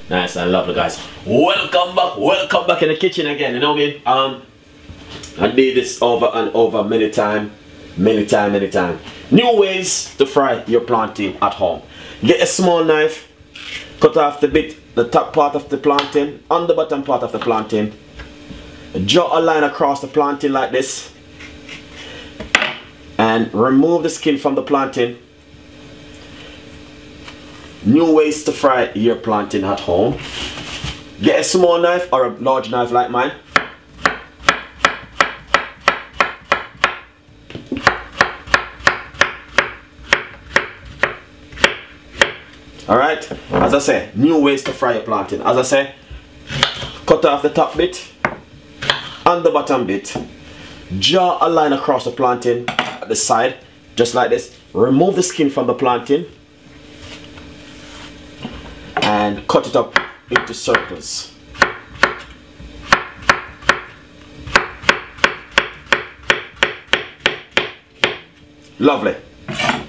Nice and lovely, guys. Welcome back in the kitchen again. You know what I mean? I did this over and over many times. New ways to fry your plantain at home. Get a small knife, cut off the top part of the plantain, on the bottom part of the plantain. Draw a line across the plantain like this, and remove the skin from the plantain. New ways to fry your plantain at home. Get a small knife or a large knife like mine. Alright, as I say, new ways to fry your plantain. As I say, cut off the top bit and the bottom bit. Draw a line across the plantain at the side, just like this. Remove the skin from the plantain and cut it up into circles. Lovely.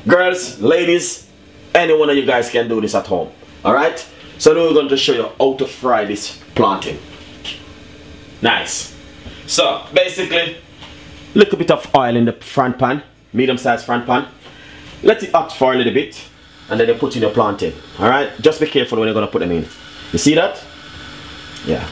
Girls, ladies, any one of you guys can do this at home. Alright? So now we're going to show you how to fry this plantain. Nice. So basically, little bit of oil in the front pan, medium sized front pan. Let it hot for a little bit, and then you put in your plantain. Alright? Just be careful when you're going to put them in. You see that? Yeah.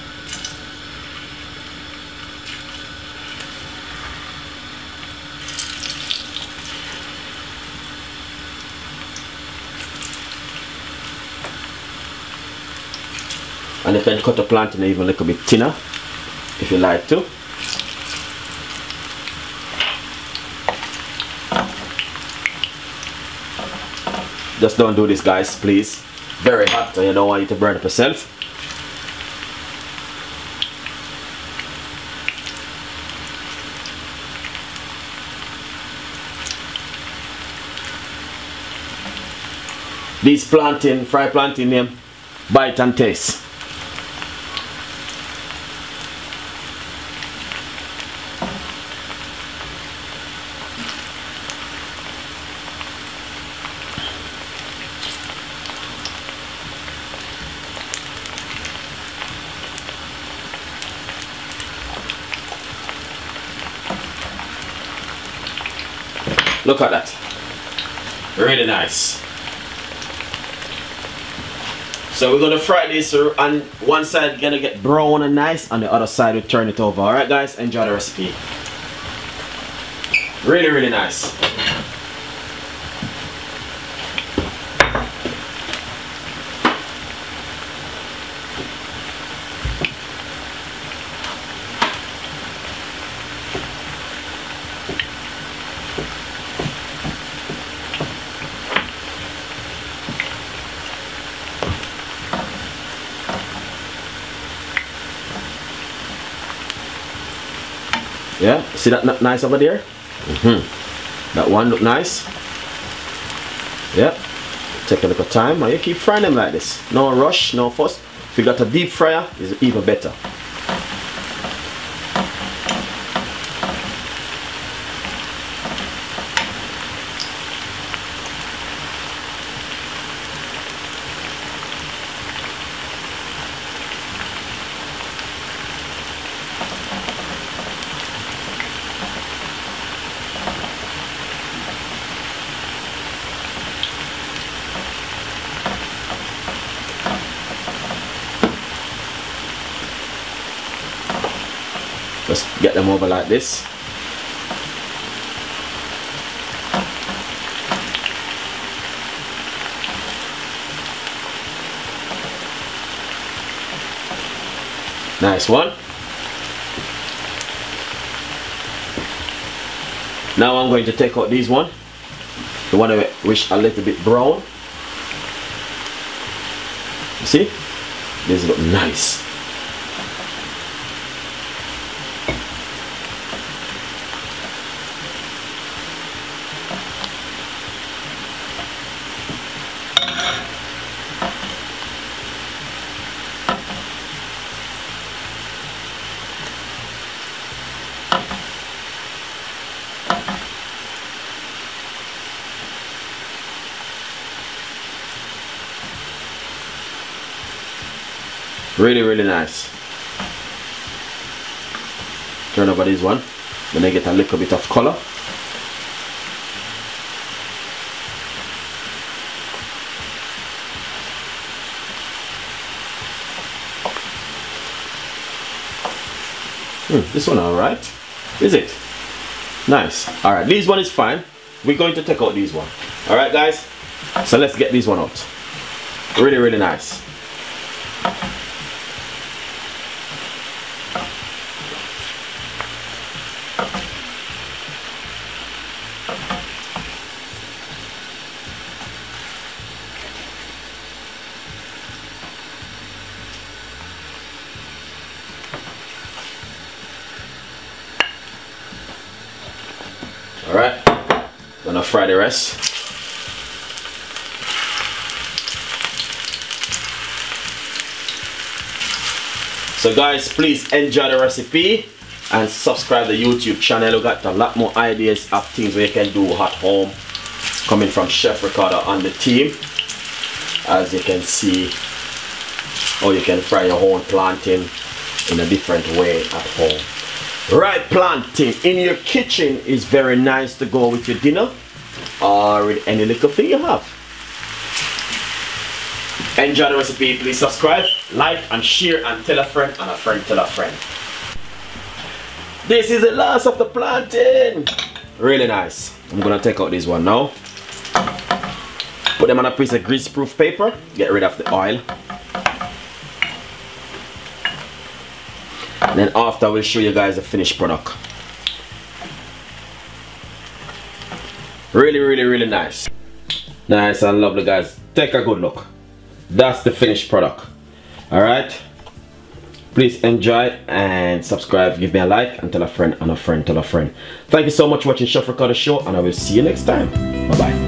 And you can cut the plantain even a little bit thinner if you like to. Just don't do this, guys, please. Very hot and you don't want you to burn up yourself. These plantain, fried plantain name, Bite and Taste. Look at that. Really nice. So we're gonna fry this, and one side gonna get brown and nice, and the other side we turn it over. Alright guys, enjoy the recipe. Really, really nice. Yeah, see that nice over there? That one look nice. Yeah, take a little time and you keep frying them like this. No rush, no fuss. If you got a deep fryer, it's even better. Just get them over like this. Nice one. Now I'm going to take out these one. The one which a little bit brown. You see? These look nice. Really, really nice. Turn over this one. Then I get a little bit of color. This one alright. Is it? Nice. Alright, this one is fine. We're going to take out this one. Alright guys? So let's get this one out. Really, really nice. Alright, gonna fry the rest. So guys, please enjoy the recipe and subscribe to the YouTube channel. We got a lot more ideas of things we can do at home coming from Chef Ricardo and the team. As you can see, how you can fry your own plantain in a different way at home. Right, plantain in your kitchen is very nice to go with your dinner or with any little thing you have. Enjoy the recipe. Please subscribe, like and share, and tell a friend, and a friend tell a friend. This is the last of the plantain. Really nice. I'm gonna take out this one now. Put them on a piece of grease-proof paper. Get rid of the oil. And then after, we'll show you guys the finished product. Really, really, really nice. Nice and lovely, guys. Take a good look. That's the finished product. Alright. Please enjoy and subscribe. Give me a like and tell a friend and a friend tell a friend. Thank you so much for watching Chef Ricardo Show, and I will see you next time. Bye bye.